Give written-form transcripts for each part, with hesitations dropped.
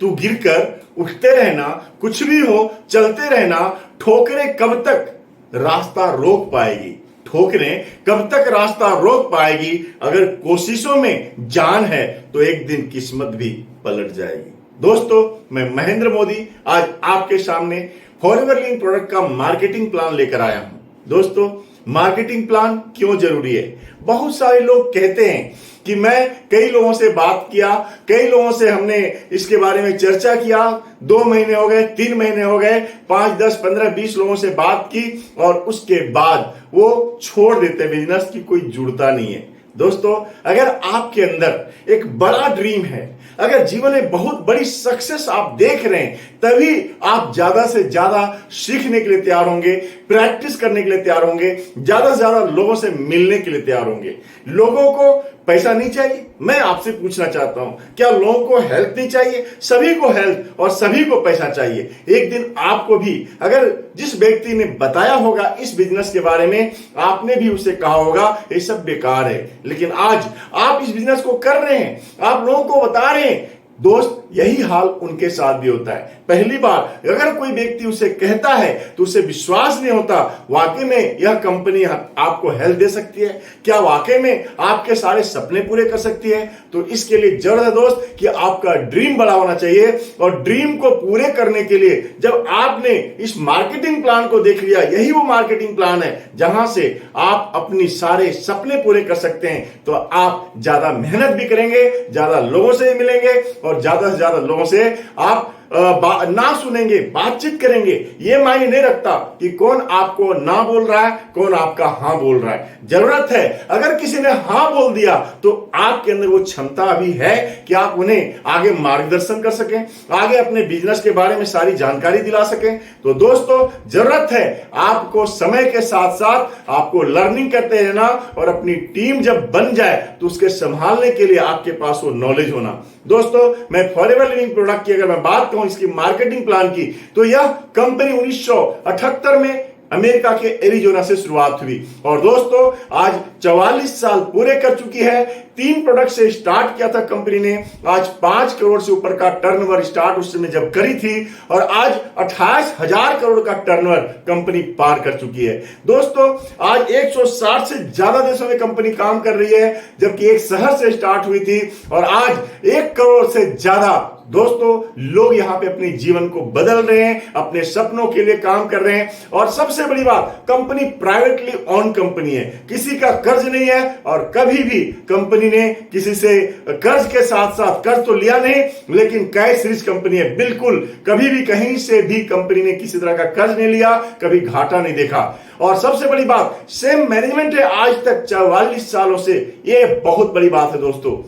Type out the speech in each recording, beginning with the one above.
तू गिरकर उठते रहना, कुछ भी हो चलते रहना, ठोकरें कब तक रास्ता रोक पाएगी, ठोकरें कब तक रास्ता रोक पाएगी। अगर कोशिशों में जान है तो एक दिन किस्मत भी पलट जाएगी। दोस्तों, मैं महेंद्र मोदी आज आपके सामने फॉरएवर लिविंग प्रोडक्ट का मार्केटिंग प्लान लेकर आया हूं। दोस्तों, मार्केटिंग प्लान क्यों जरूरी है? बहुत सारे लोग कहते हैं कि मैं कई लोगों से बात किया, कई लोगों से हमने इसके बारे में चर्चा किया, 2 महीने हो गए, 3 महीने हो गए, 5, 10, 15, 20 लोगों से बात की और उसके बाद वो छोड़ देते बिजनेस की कोई जुड़ता नहीं है। दोस्तों, अगर आपके अंदर एक बड़ा ड्रीम है, अगर जीवन में बहुत बड़ी सक्सेस आप देख रहे हैं, तभी आप ज्यादा से ज्यादा सीखने के लिए तैयार होंगे, प्रैक्टिस करने के लिए तैयार होंगे, ज्यादा से ज्यादा लोगों से मिलने के लिए तैयार होंगे। लोगों को पैसा नहीं चाहिए? मैं आपसे पूछना चाहता हूं, क्या लोगों को हेल्थ नहीं चाहिए? सभी को हेल्थ और सभी को पैसा चाहिए। एक दिन आपको भी, अगर जिस व्यक्ति ने बताया होगा इस बिजनेस के बारे में, आपने भी उसे कहा होगा ये सब बेकार है, लेकिन आज आप इस बिजनेस को कर रहे हैं, आप लोगों को बता रहे हैं। दोस्त, यही हाल उनके साथ भी होता है। पहली बार अगर कोई व्यक्ति उसे कहता है तो उसे विश्वास नहीं होता, वाकई में यह कंपनी आपको हेल्प दे सकती है, क्या वाकई में आपके सारे सपने पूरे कर सकती है? तो इसके लिए जरूरत है दोस्त कि आपका ड्रीम बड़ा होना चाहिए। और ड्रीम को पूरे करने के लिए जब आपने इस मार्केटिंग प्लान को देख लिया, यही वो मार्केटिंग प्लान है जहां से आप अपनी सारे सपने पूरे कर सकते हैं, तो आप ज्यादा मेहनत भी करेंगे, ज्यादा लोगों से मिलेंगे और ज्यादा से ज्यादा लोगों से आप ना सुनेंगे, बातचीत करेंगे। यह मायने नहीं रखता कि कौन आपको ना बोल रहा है, कौन आपका हां बोल रहा है। जरूरत है अगर किसी ने हां बोल दिया तो आपके अंदर वो क्षमता भी है कि आप उन्हें आगे मार्गदर्शन कर सकें, आगे अपने बिजनेस के बारे में सारी जानकारी दिला सकें। तो दोस्तों, जरूरत है आपको समय के साथ साथ आपको लर्निंग करते रहना और अपनी टीम जब बन जाए तो उसके संभालने के लिए आपके पास वो नॉलेज होना। दोस्तों, मैं फॉरएवर लिविंग प्रोडक्ट की अगर मैं बात कहूं इसकी मार्केटिंग प्लान की, तो यह कंपनी 1978 में अमेरिका के एरिजोना से शुरुआत हुई और दोस्तों आज 44 साल पूरे कर चुकी है। 3 प्रोडक्ट से स्टार्ट किया था कंपनी ने, आज 5 करोड़ से ऊपर का टर्नओवर स्टार्ट उस समय जब करी थी और आज 28,000 करोड़ का टर्नओवर कंपनी पार कर चुकी है। दोस्तों, आज 160 से ज्यादा देशों में कंपनी काम कर रही है, जबकि एक शहर से स्टार्ट हुई थी और आज 1 करोड़ से ज्यादा दोस्तों लोग यहां पे अपने जीवन को बदल रहे हैं, अपने सपनों के लिए काम कर रहे हैं। और सबसे बड़ी बात, कंपनी प्राइवेटली ओन कंपनी है, किसी का कर्ज नहीं है और कभी भी कंपनी ने किसी से कर्ज के साथ साथ, कर्ज तो लिया नहीं लेकिन कैश रिच कंपनी है, बिल्कुल कभी भी कहीं से भी कंपनी ने किसी तरह का कर्ज नहीं लिया, कभी घाटा नहीं देखा। और सबसे बड़ी बात, सेम मैनेजमेंट है आज तक 44 सालों से, यह बहुत बड़ी बात है दोस्तों।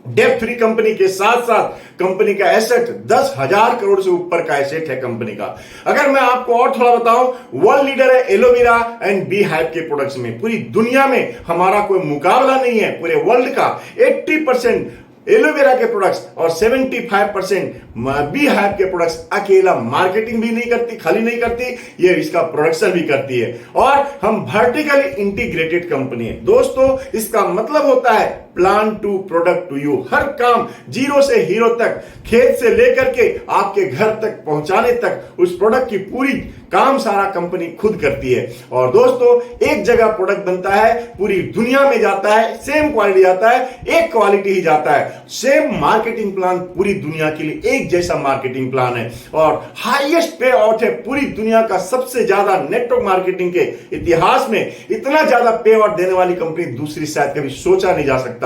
डेब्ट फ्री कंपनी के साथ साथ कंपनी का एसेट 10,000 करोड़ से ऊपर का एसेट है कंपनी का। अगर मैं आपको और थोड़ा बताऊं, वर्ल्ड लीडर है एलोवेरा एंड बी हाइव के प्रोडक्ट्स में। पूरी दुनिया में हमारा कोई मुकाबला नहीं है, पूरे वर्ल्ड का 80% एलोवेरा के प्रोडक्ट्स और 75% बी हाइव के प्रोडक्ट्स अकेला मार्केटिंग भी नहीं करती, खाली नहीं करती, ये इसका प्रोडक्शन भी करती है। और हम वर्टिकली इंटीग्रेटेड कंपनी है। दोस्तों, इसका मतलब होता है plan to product to you. हर काम जीरो से हीरो तक, खेत से लेकर के आपके घर तक पहुंचाने तक उस प्रोडक्ट की पूरी काम सारा कंपनी खुद करती है। और दोस्तों, एक जगह प्रोडक्ट बनता है, पूरी दुनिया में जाता है, सेम क्वालिटी जाता है, एक क्वालिटी ही जाता है। सेम मार्केटिंग प्लान पूरी दुनिया के लिए एक जैसा मार्केटिंग प्लान है और हाईएस्ट पे आउट है पूरी दुनिया का। सबसे ज्यादा नेटवर्क मार्केटिंग के इतिहास में इतना ज्यादा पे आउट देने वाली कंपनी दूसरी शायद कभी सोचा नहीं जा सकता।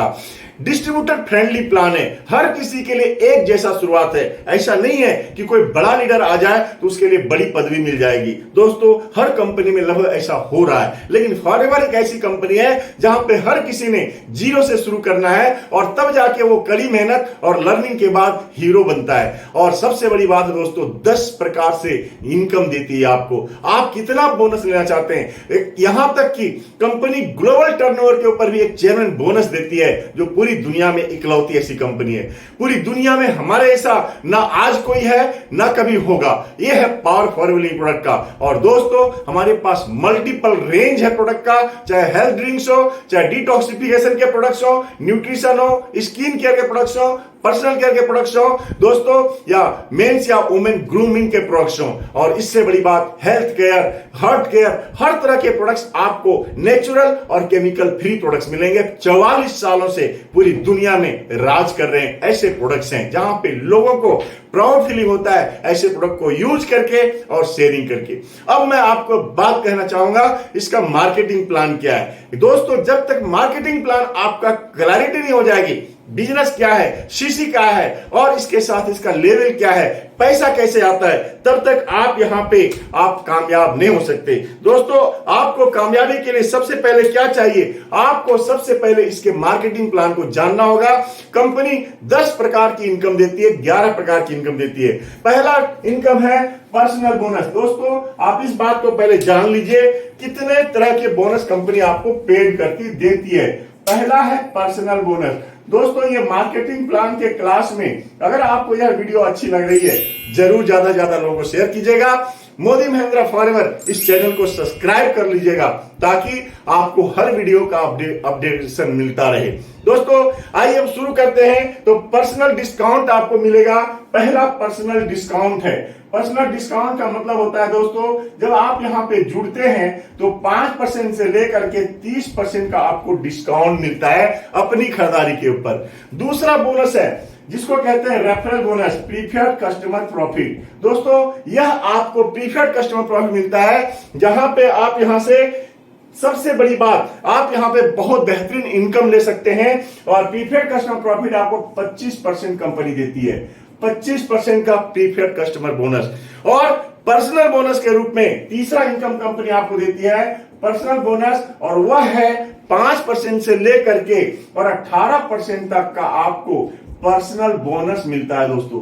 डिस्ट्रीब्यूटर फ्रेंडली प्लान है, हर किसी के लिए एक जैसा शुरुआत है। ऐसा नहीं है कि कोई बड़ा लीडर आ जाए तो उसके लिए बड़ी पदवी मिल जाएगी। दोस्तों, हर कंपनी में लगभग ऐसा हो रहा है, लेकिन फॉरएवर एक ऐसी कंपनी है जहां पे हर किसी ने जीरो से शुरू करना है और तब जाके वो कड़ी मेहनत और लर्निंग के बाद हीरो बनता है। और सबसे बड़ी बात है दोस्तों, 10 प्रकार से इनकम देती है आपको। आप कितना बोनस लेना चाहते हैं, यहां तक कि कंपनी ग्लोबल टर्नओवर के ऊपर भी एक चेयरमैन बोनस देती है, जो पूरी दुनिया में इकलौती ऐसी कंपनी है। पूरी दुनिया में हमारे ऐसा ना आज कोई है ना कभी होगा। यह है पावर फॉरएवर लिविंग प्रोडक्ट का। और दोस्तों, हमारे पास मल्टीपल रेंज है प्रोडक्ट का, चाहे हेल्थ ड्रिंक्स हो, चाहे डिटॉक्सिफिकेशन के प्रोडक्ट्स हो, न्यूट्रिशन हो, स्किन केयर के प्रोडक्ट्स हो, पर्सनल केयर के प्रोडक्ट्स हो दोस्तों, या मेंस या वुमेन ग्रूमिंग के प्रोडक्ट्स हो, और इससे बड़ी बात हेल्थ केयर, हार्ट केयर, हर तरह के प्रोडक्ट्स आपको नेचुरल और केमिकल फ्री प्रोडक्ट्स मिलेंगे। 44 सालों से पूरी दुनिया में राज कर रहे हैं ऐसे प्रोडक्ट्स हैं जहां पे लोगों को प्राउड फीलिंग होता है ऐसे प्रोडक्ट को यूज करके और शेयरिंग करके। अब मैं आपको बात कहना चाहूंगा इसका मार्केटिंग प्लान क्या है। दोस्तों, जब तक मार्केटिंग प्लान आपका क्लैरिटी नहीं हो जाएगी, बिजनेस क्या है, सीसी क्या है और इसके साथ इसका लेवल क्या है, पैसा कैसे आता है, तब तक आप यहां पे आप कामयाब नहीं हो सकते। दोस्तों, आपको कामयाबी के लिए सबसे पहले क्या चाहिए, आपको सबसे पहले इसके मार्केटिंग प्लान को जानना होगा। कंपनी 10 प्रकार की इनकम देती है, 11 प्रकार की इनकम देती है। पहला इनकम है पर्सनल बोनस। दोस्तों, आप इस बात को पहले जान लीजिए कितने तरह के बोनस कंपनी आपको पेड करती देती है। पहला है पर्सनल बोनस। दोस्तों, ये मार्केटिंग प्लान के क्लास में अगर आपको यह वीडियो अच्छी लग रही है जरूर ज्यादा से ज्यादा लोगों को शेयर कीजिएगा। मोदी महिंद्रा फॉरएवर इस चैनल को सब्सक्राइब कर लीजिएगा ताकि आपको हर वीडियो का अपडेशन मिलता रहे। दोस्तों, आइए हम शुरू करते हैं। तो पर्सनल डिस्काउंट आपको मिलेगा। पहला पर्सनल डिस्काउंट है। पर्सनल डिस्काउंट का मतलब होता है दोस्तों, जब आप यहां पे जुड़ते हैं तो 5% से लेकर के 30% का आपको डिस्काउंट मिलता है अपनी खरीदारी के ऊपर। दूसरा बोनस है जिसको कहते हैं referral bonus, preferred customer profit. दोस्तों, यह आपको प्रीफर्ड कस्टमर प्रॉफिट मिलता है जहां पे आप यहां से सबसे बड़ी बात, आप यहां पे बहुत बेहतरीन इनकम ले सकते हैं और प्रीफर्ड कस्टमर प्रॉफिट आपको 25% कंपनी देती है। 25% का प्रीफर्ड कस्टमर बोनस। और पर्सनल बोनस के रूप में तीसरा इनकम कंपनी आपको देती है पर्सनल बोनस, और वह है 5% से लेकर के और 18% तक का आपको पर्सनल बोनस मिलता है। दोस्तों,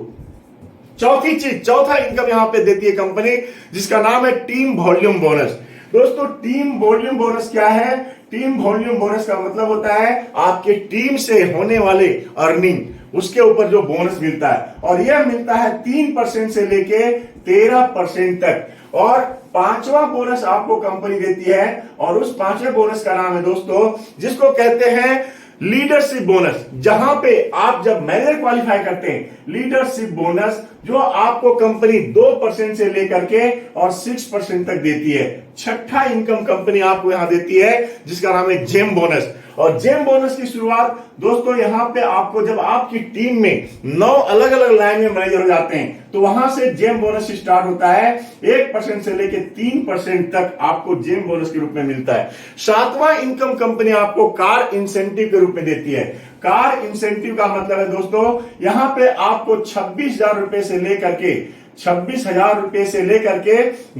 चौथा इनकम यहां पे देती है कंपनी जिसका नाम है टीम वॉल्यूम बोनस। दोस्तों, टीम वॉल्यूम बोनस क्या है? टीम वॉल्यूम बोनस का मतलब होता है आपके टीम से होने वाले अर्निंग, उसके ऊपर जो बोनस मिलता है, और यह मिलता है 3% से लेके 13% तक। और पांचवा बोनस आपको कंपनी देती है और उस पांचवें बोनस का नाम है दोस्तों जिसको कहते हैं लीडरशिप बोनस। जहां पे आप जब मैनेजर क्वालिफाई करते हैं, लीडरशिप बोनस जो आपको कंपनी 2% से लेकर के और 6% तक देती है। छठा इनकम कंपनी आपको यहां देती है जिसका नाम है जेम बोनस। और जेम बोनस की शुरुआत दोस्तों यहां पे आपको जब आपकी टीम में 9 अलग अलग लाइन में मैनेजर हो जाते हैं तो वहां से जेम बोनस स्टार्ट होता है। 1% से लेकर 3% तक आपको जेम बोनस के रूप में मिलता है। सातवां इनकम कंपनी आपको कार इंसेंटिव के रूप में देती है। कार इंसेंटिव का मतलब है दोस्तों यहां पे आपको 26,000 रुपए से लेकर के 26,000 रुपए से लेकर के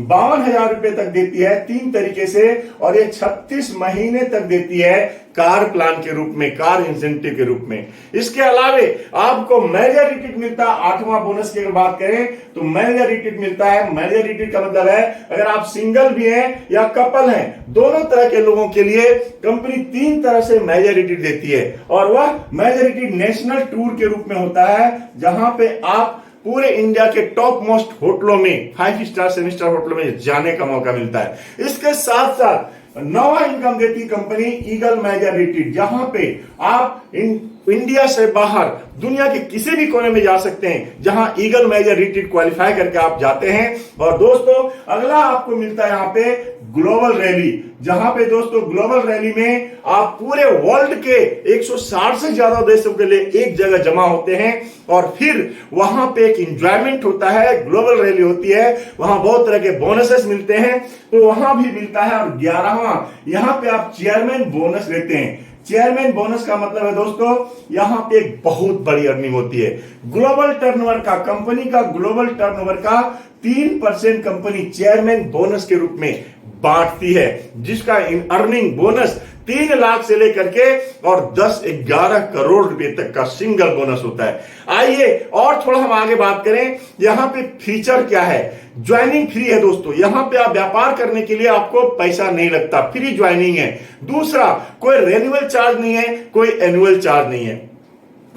52,000 रुपए तक देती है 3 तरीके से, और ये 36 महीने तक देती है कार प्लान के रूप में, कार इंसेंटिव के रूप में। इसके अलावे आपको मैनेजर रिट्रीट मिलता है। 8वां बोनस की अगर बात करें तो मैनेजर रिट्रीट मिलता है। मैनेजर रिट्रीट का मतलब है अगर आप सिंगल भी हैं या कपल हैं, दोनों तरह के लोगों के लिए कंपनी 3 तरह से मैनेजर रिट्रीट देती है, और वह मैनेजर रिट्रीट नेशनल टूर के रूप में होता है जहां पे आप पूरे इंडिया के टॉप मोस्ट होटलों में 5 स्टार 7 स्टार होटलों में जाने का मौका मिलता है। इसके साथ साथ 9वां इनकम देती कंपनी ईगल मैनेजर रिट्रीट, जहां पे आप इंडिया से बाहर दुनिया के किसी भी कोने में जा सकते हैं जहां ईगल मैनेजर रिट्रीट क्वालिफाई करके आप जाते हैं। और दोस्तों, अगला आपको मिलता है यहां पे ग्लोबल रैली, जहां पे दोस्तों ग्लोबल रैली में आप पूरे वर्ल्ड के 160 से ज्यादा देशों के लिए एक जगह जमा होते हैं और फिर वहां पे एक एंजॉयमेंट होता है। ग्लोबल रैली होती है, वहां बहुत तरह के बोनसेस मिलते हैं, तो वहां भी मिलता है। और 11वां यहां पे आप चेयरमैन बोनस लेते हैं। चेयरमैन बोनस का मतलब है दोस्तों यहां पे एक बहुत बड़ी अर्निंग होती है। ग्लोबल टर्नओवर का, कंपनी का ग्लोबल टर्नओवर का 3% कंपनी चेयरमैन बोनस के रूप में बांटती है, जिसका अर्निंग बोनस 3 लाख से लेकर के और 10-11 करोड़ रुपए तक का सिंगल बोनस होता है। आइए और थोड़ा हम आगे बात करें, यहां पे फीचर क्या है। ज्वाइनिंग फ्री है दोस्तों, यहां पे आप व्यापार करने के लिए आपको पैसा नहीं लगता, फ्री ज्वाइनिंग है। दूसरा, कोई रेन्युअल चार्ज नहीं है, कोई एनुअल चार्ज नहीं है।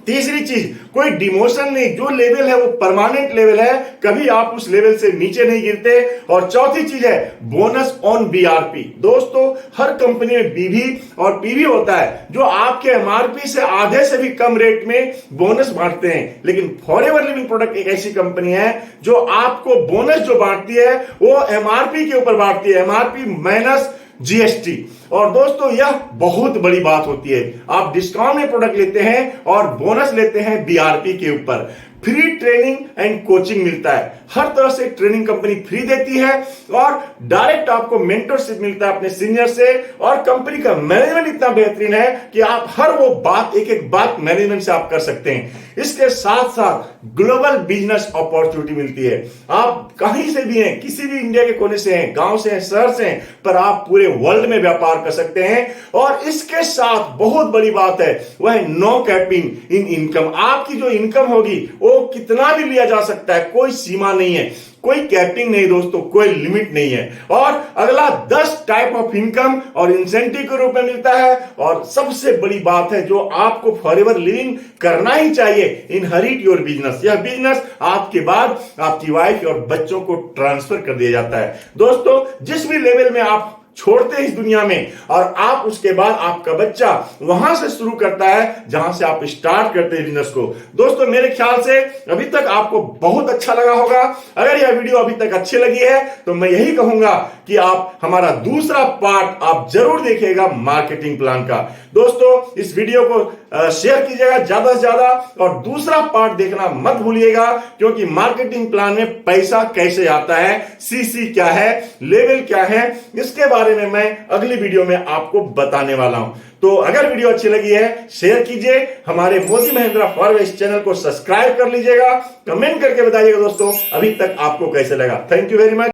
तीसरी चीज, कोई डिमोशन नहीं, जो लेवल है वो परमानेंट लेवल है, कभी आप उस लेवल से नीचे नहीं गिरते। और चौथी चीज है बोनस ऑन बीआरपी। दोस्तों हर कंपनी में बीवी और पीवी होता है जो आपके एमआरपी से आधे से भी कम रेट में बोनस बांटते हैं, लेकिन फॉरएवर लिविंग प्रोडक्ट एक ऐसी कंपनी है जो आपको बोनस जो बांटती है वो एमआरपी के ऊपर बांटती है, एमआरपी माइनस जीएसटी। और दोस्तों यह बहुत बड़ी बात होती है, आप डिस्काउंट में प्रोडक्ट लेते हैं और बोनस लेते हैं बीआरपी के ऊपर। फ्री ट्रेनिंग एंड कोचिंग मिलता है, हर तरह से ट्रेनिंग कंपनी फ्री देती है और डायरेक्ट आपको मेंटरशिप मिलता है अपने सीनियर से। और कंपनी का मैनेजमेंट इतना बेहतरीन है कि आप हर वो बात एक एक बात मैनेजमेंट से आप कर सकते हैं। इसके साथ साथ ग्लोबल बिजनेस अपॉर्चुनिटी मिलती है, आप कहीं से भी हैं, किसी भी इंडिया के कोने से हैं, गांव से हैं, शहर से हैं, पर आप पूरे वर्ल्ड में व्यापार कर सकते हैं। और इसके साथ बहुत बड़ी बात है वह है नो कैपिंग इन इनकम। आपकी जो इनकम होगी वो कितना भी लिया जा सकता है, कोई सीमा नहीं है, कोई कैपिंग नहीं दोस्तों, कोई लिमिट नहीं है। और अगला 10 टाइप ऑफ इनकम और इंसेंटिव के रूप में मिलता है। और सबसे बड़ी बात है जो आपको फॉरएवर लिविंग करना ही चाहिए, इनहेरिट योर बिजनेस। यह बिजनेस आपके बाद आपकी वाइफ और बच्चों को ट्रांसफर कर दिया जाता है। दोस्तों जिस भी लेवल में आप छोड़ते हैं इस दुनिया में और आप उसके बाद आपका बच्चा वहां से शुरू करता है जहां से आप स्टार्ट करते हैं बिजनेस को। दोस्तों मेरे ख्याल से अभी तक आपको बहुत अच्छा लगा होगा। अगर यह वीडियो अभी तक अच्छी लगी है तो मैं यही कहूंगा कि आप हमारा दूसरा पार्ट आप जरूर देखिएगा मार्केटिंग प्लान का। दोस्तों इस वीडियो को शेयर कीजिएगा ज्यादा से ज्यादा और दूसरा पार्ट देखना मत भूलिएगा, क्योंकि मार्केटिंग प्लान में पैसा कैसे आता है, सीसी क्या है, लेवल क्या है, इसके बारे में मैं अगली वीडियो में आपको बताने वाला हूं। तो अगर वीडियो अच्छी लगी है शेयर कीजिए, हमारे मोदी महिंद्रा फॉरवेस्ट चैनल को सब्सक्राइब कर लीजिएगा, कमेंट करके बताइएगा दोस्तों अभी तक आपको कैसे लगा। Thank you very much.